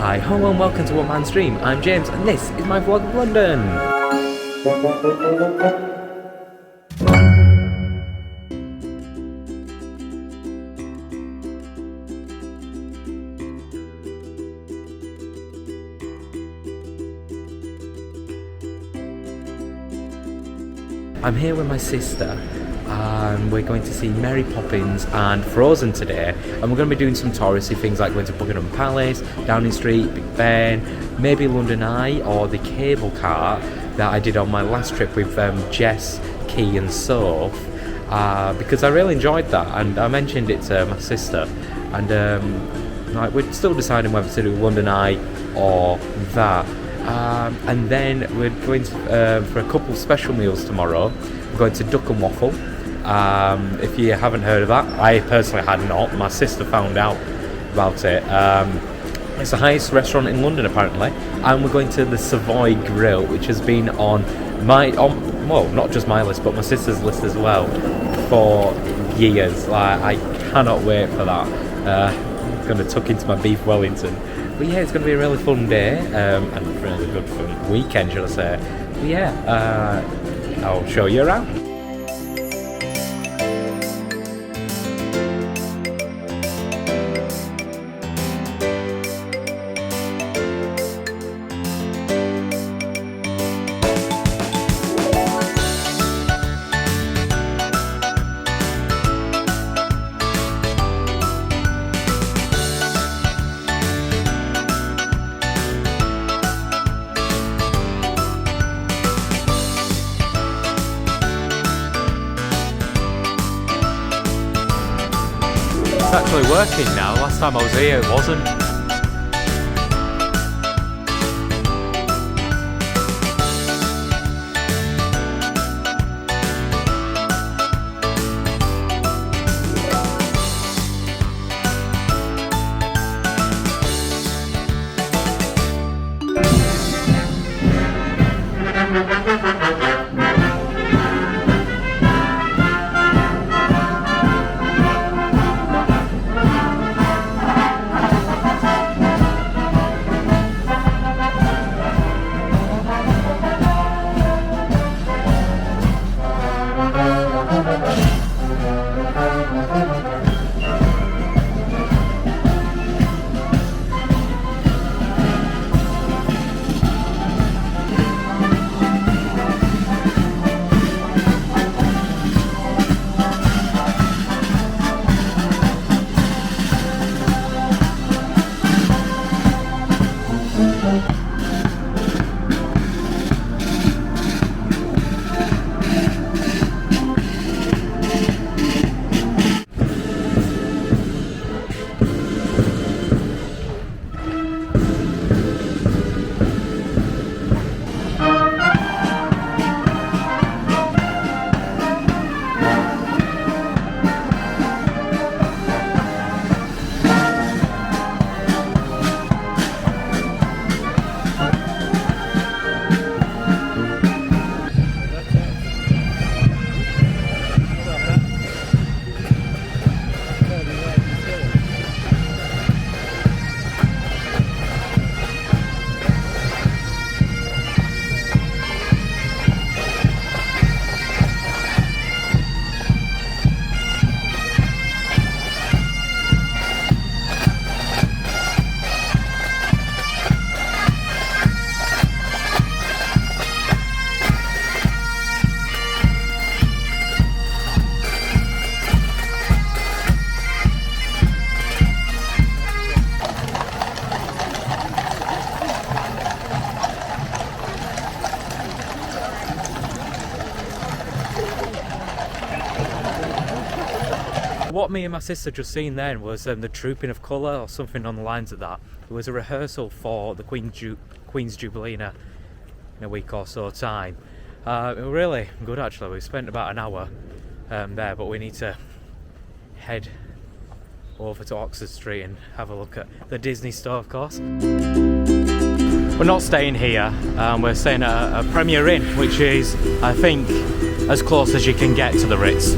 Hi ho and welcome to One Man's Dream. I'm James and this is my vlog of London. I'm here with my sister and we're going to see Mary Poppins and Frozen today, and we're going to be doing some touristy things like going to Buckingham Palace, Downing Street, Big Ben, maybe London Eye or the cable car that I did on my last trip with Jess, Key and Soph, because I really enjoyed that and I mentioned it to my sister, and like we're still deciding whether to do London Eye or that. And then we're going to, for a couple of special meals tomorrow. We're going to Duck and Waffle. If you haven't heard of that, I personally had not. My sister found out about it. It's the highest restaurant in London apparently. And we're going to the Savoy Grill, which has been on well, not just my list, but my sister's list as well for years. Like, I cannot wait for that. I'm going to tuck into my beef Wellington. But yeah, it's going to be a really fun day, and a really good fun weekend, should I say. But yeah, I'll show you around. It's actually working now. Last time I was here it wasn't. What me and my sister just seen then was the Trooping of Colour or something on the lines of that. It was a rehearsal for the Queen's Jubilee in a week or so time. It was really good actually. We spent about an hour there, but we need to head over to Oxford Street and have a look at the Disney store, of course. We're not staying here, we're staying at a Premier Inn, which is, I think, as close as you can get to the Ritz.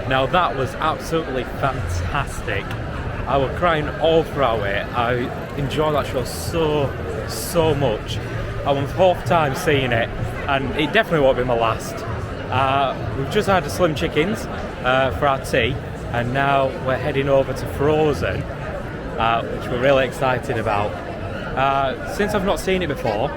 Now that was absolutely fantastic. I was crying all throughout it. I enjoyed that show so much. I was fourth time seeing it, and it definitely won't be my last. We've just had the Slim Chickens for our tea, and now we're heading over to Frozen, which we're really excited about. Since I've not seen it before,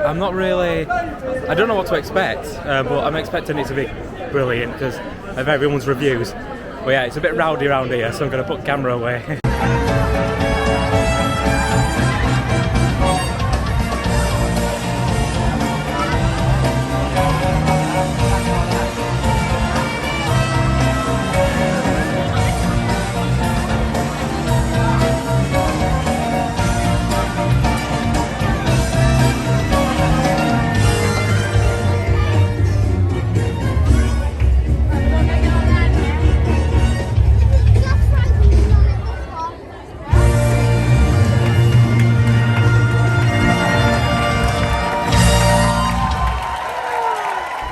I'm not really, I don't know what to expect, but I'm expecting it to be brilliant because of everyone's reviews. But yeah, it's a bit rowdy around here, so I'm going to put the camera away.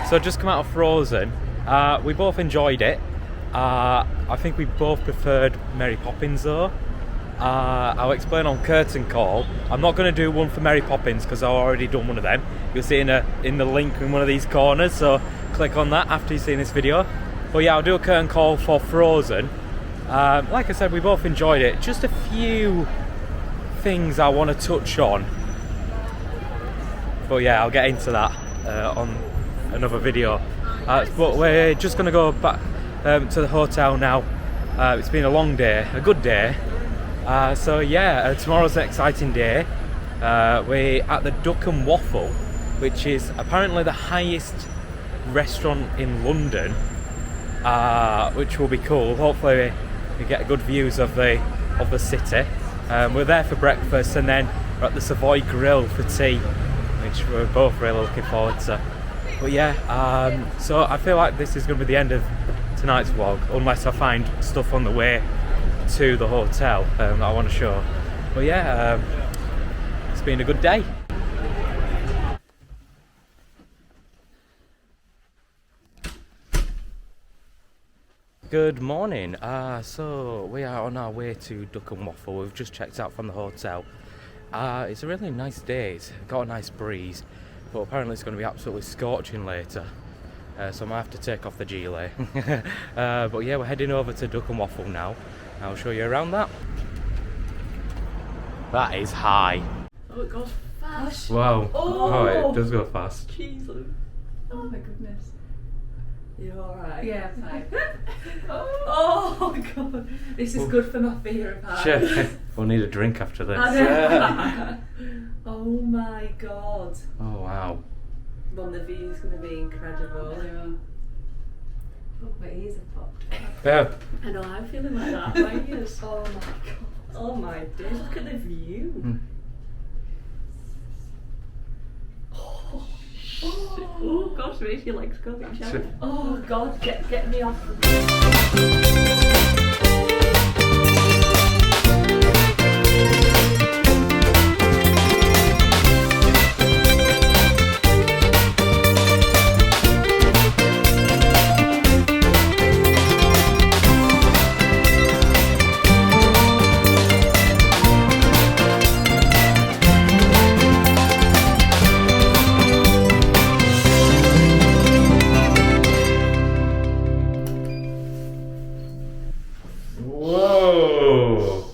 So just come out of Frozen. We both enjoyed it. I think we both preferred Mary Poppins though. I'll explain on curtain call. I'm not going to do one for Mary Poppins because I've already done one of them. You'll see in the link in one of these corners, so click on that after you've seen this video. But yeah, I'll do a curtain call for Frozen. Like I said, we both enjoyed it. Just a few things I want to touch on. But yeah, I'll get into that on another video. But we're just going to go back to the hotel now. It's been a long day, a good day. So yeah, tomorrow's an exciting day. We're at the Duck and Waffle, which is apparently the highest restaurant in London, which will be cool. Hopefully we get good views of the city. We're there for breakfast, and then we're at the Savoy Grill for tea, which we're both really looking forward to. But yeah, so I feel like this is going to be the end of tonight's vlog, unless I find stuff on the way to the hotel that I want to show. But yeah, it's been a good day. Good morning. So we are on our way to Duck and Waffle. We've just checked out from the hotel. It's a really nice day. It's got a nice breeze, but apparently it's going to be absolutely scorching later. So I might have to take off the gilet. But yeah, we're heading over to Duck and Waffle now. I'll show you around that. That is high. Oh, it goes fast. Wow. Oh, it does go fast. Jeez, Luke. Oh my goodness. You alright? Yeah, fine. Oh god. This is good for my fear of heights. Sure. We'll need a drink after this. Oh my god. Oh wow. Well, the view's going to be incredible. Yeah. Oh, my ears have popped. Yeah. I know, I'm feeling like that. My ears. Oh my god. Oh my days, look at the view. Oh gosh, raise your legs, go get showered. Oh god, get me off. Whoa!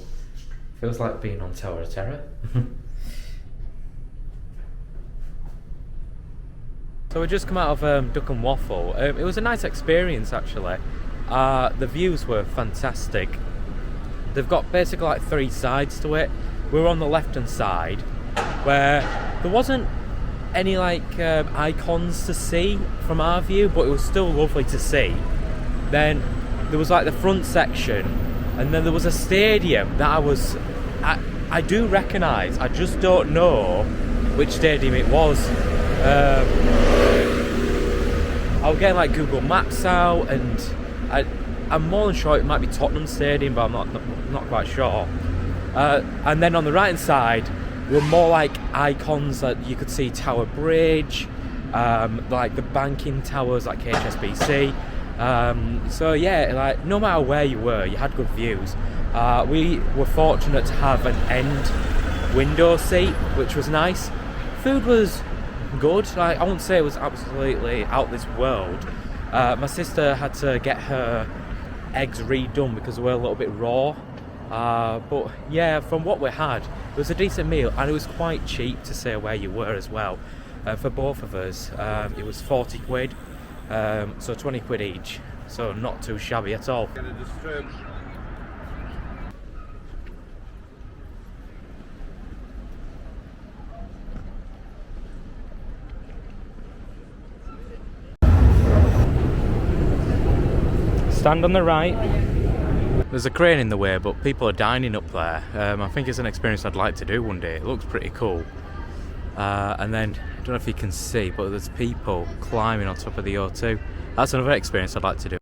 Feels like being on Tower of Terror. So we just come out of Duck and Waffle. It was a nice experience actually. The views were fantastic. They've got basically like three sides to it. We were on the left hand side where there wasn't any like icons to see from our view, but it was still lovely to see. Then there was like the front section, and then there was a stadium that I do recognise. I just don't know which stadium it was. I was getting like Google Maps out, and I'm more than sure it might be Tottenham Stadium, but I'm not quite sure. And then on the right hand side were more like icons that you could see Tower Bridge, like the banking towers like HSBC. So yeah, like no matter where you were, you had good views. We were fortunate to have an end window seat, which was nice. Food was good. Like, I won't say it was absolutely out this world. My sister had to get her eggs redone because they were a little bit raw. But yeah, from what we had, it was a decent meal, and it was quite cheap to say where you were as well. For both of us, it was 40 quid, so 20 quid each, so not too shabby at all. Stand on the right. There's a crane in the way, but people are dining up there. I think it's an experience I'd like to do one day. It looks pretty cool. And then, I don't know if you can see, but there's people climbing on top of the O2. That's another experience I'd like to do.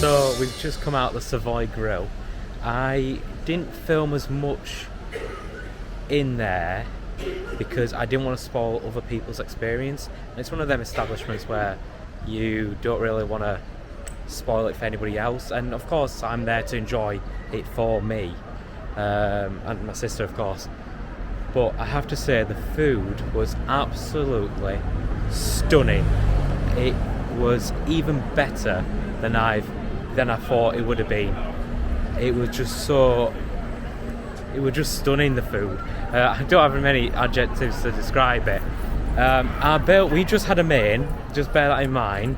So we've just come out the Savoy Grill. I didn't film as much in there because I didn't want to spoil other people's experience. And it's one of them establishments where you don't really want to spoil it for anybody else. And of course I'm there to enjoy it for me, and my sister of course. But I have to say the food was absolutely stunning. It was even better than I thought it would have been. It was just stunning, the food. I don't have many adjectives to describe it. We just had a main, just bear that in mind,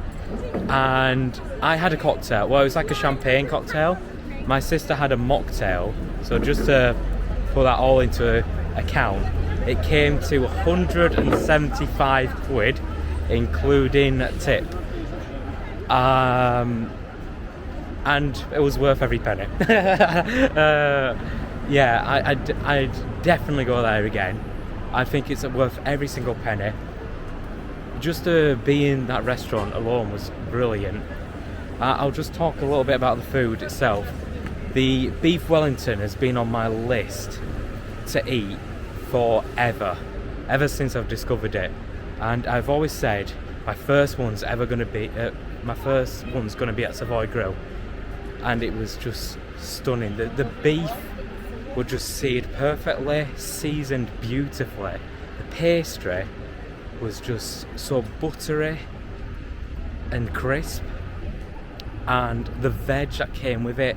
and I had a cocktail. Well, it was like a champagne cocktail. My sister had a mocktail, so just to put that all into account, it came to 175 quid, including tip. And it was worth every penny. Yeah, I'd definitely go there again. I think it's worth every single penny. Just to be in that restaurant alone was brilliant. I'll just talk a little bit about the food itself. The beef Wellington has been on my list to eat forever, ever since I've discovered it. And I've always said my first one's going to be at Savoy Grill. And it was just stunning. The beef was just seared perfectly, seasoned beautifully. The pastry was just so buttery. and crisp, and the veg that came with it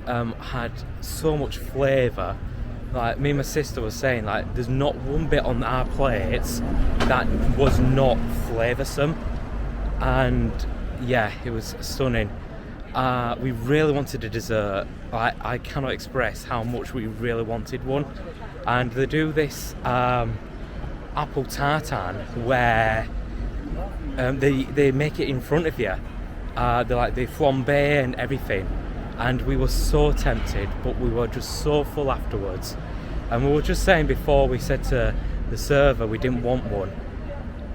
had so much flavour. Like me and my sister was saying, like there's not one bit on our plates that was not flavoursome, and yeah, it was stunning. We really wanted a dessert. I cannot express how much we really wanted one, and they do this apple tartan where they make it in front of you. They flambe and everything, and we were so tempted, but we were just so full afterwards. And we were just saying before, we said to the server we didn't want one.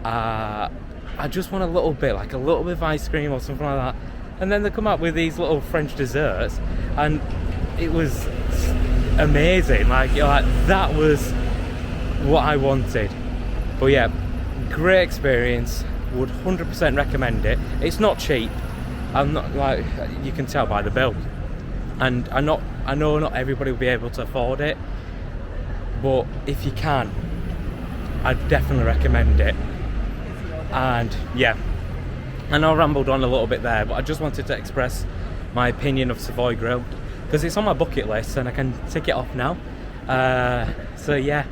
I just want a little bit of ice cream or something like that. And then they come up with these little French desserts, and it was amazing. Like that was what I wanted. But yeah, great experience. Would 100% recommend it. It's not cheap. I'm not, like you can tell by the bill, and I know not everybody will be able to afford it, but if you can, I'd definitely recommend it. And yeah, I know I rambled on a little bit there, but I just wanted to express my opinion of Savoy Grill because it's on my bucket list and I can tick it off now. So yeah,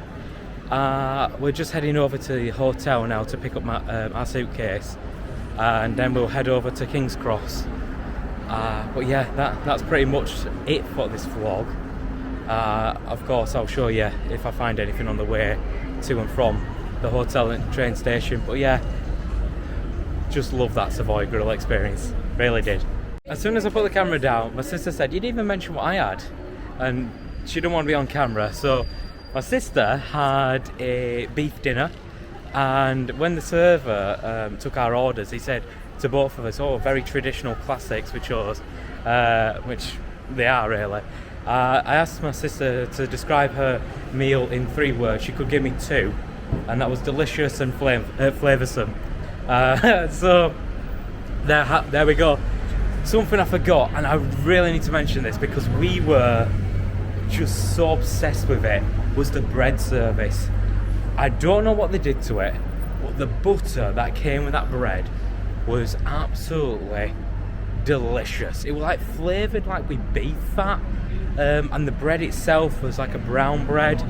we're just heading over to the hotel now to pick up our suitcase, and then we'll head over to King's Cross. But yeah, that's pretty much it for this vlog. Of course, I'll show you if I find anything on the way to and from the hotel and train station. But yeah, just love that Savoy Grill experience, really did. As soon as I put the camera down, my sister said, "You didn't even mention what I had," and she didn't want to be on camera. So my sister had a beef dinner, and when the server took our orders, he said to both of us, "Oh, very traditional classics," which they are really. I asked my sister to describe her meal in 3 words. She could give me 2, and that was delicious and flavoursome. So there we go. Something I forgot, and I really need to mention this because we were just so obsessed with it, was the bread service. I don't know what they did to it, but the butter that came with that bread was absolutely delicious. It was like flavoured like with beef fat, and the bread itself was like a brown bread.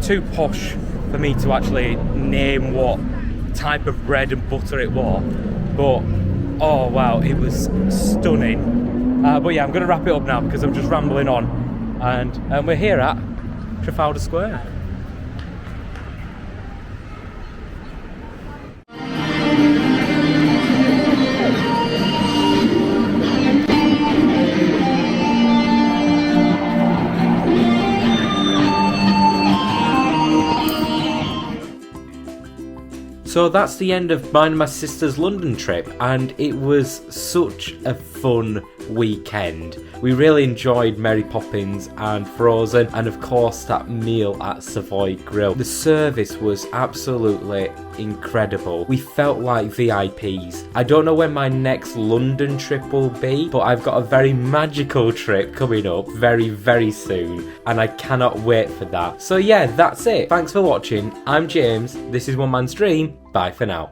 Too posh for me to actually name what type of bread and butter it was, but oh wow, it was stunning. But yeah, I'm going to wrap it up now because I'm just rambling on, and we're here at Trafalgar Square. So that's the end of mine and my sister's London trip, and it was such a fun weekend. We really enjoyed Mary Poppins and Frozen, and of course that meal at Savoy Grill. The service was absolutely incredible. We felt like VIPs. I don't know when my next London trip will be, but I've got a very magical trip coming up very, very soon, and I cannot wait for that. So yeah, that's it. Thanks for watching. I'm James. This is One Man's Dream. Bye for now.